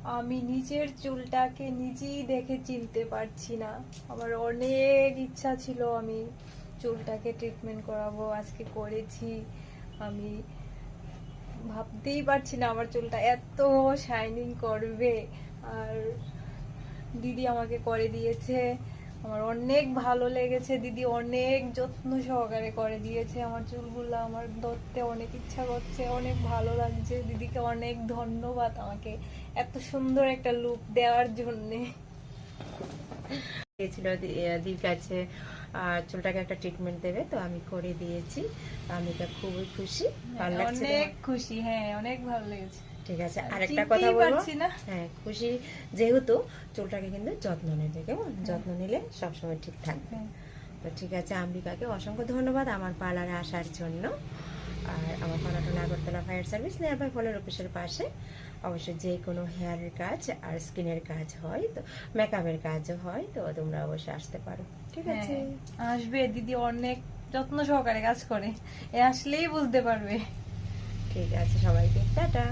আমি নিজের চুলটাকে নিজেই দেখে চিনতে পারছি না। আমার অনেক ইচ্ছা ছিল আমি চুলটাকে ট্রিটমেন্ট করাবো, আজকে করেছি। আমি ভাবতেই পারছি না আমার চুলটা এত শাইনিং করবে। আর দিদি আমাকে করে দিয়েছে, আমার অনেক ভালো লেগেছে। দিদি অনেক যত্ন সহকারে করে দিয়েছে আমার চুলগুলো। আমার ধরতে অনেক ইচ্ছা করছে, অনেক ভালো লাগছে। দিদিকে অনেক ধন্যবাদ আমাকে এত সুন্দর একটা লুক দেওয়ার জন্যে। গিয়েছিল দিদির কাছে চুলটাকে একটা ট্রিটমেন্ট দেবে, তো আমি করে দিয়েছি। আমি তো খুবই খুশি, ভালো লাগছে অনেক খুশি, হ্যাঁ অনেক ভালো লেগেছে। ঠিক আছে, আরেকটা কথা চিনতেই বলবো। পারছি না। হ্যাঁ, খুশি যেহেতু চুলটাকে কিন্তু যত্ন নেবে, কেমন? যত্ন নিলে সবসময় ঠিক থাকবে। তো ঠিক আছে, আম্বিকাকে অসংখ্য ধন্যবাদ আমার পার্লারে আসার জন্য। আর আমার পার্লারটা নাগরতলা ফায়ার সার্ভিস নিয়ার বাই ফলের অফিসের পাশে। অবশ্যই যে কোনো হেয়ারের কাজ আর স্কিনের কাজ হয়, তো মেকআপের কাজও হয়, তো তোমরা অবশ্যই আসতে পারো। ঠিক আছে, আসবে। দিদি অনেক যত্ন সহকারে কাজ করে, এ আসলেই বুঝতে পারবে। ঠিক আছে, সবাইকে টাটা।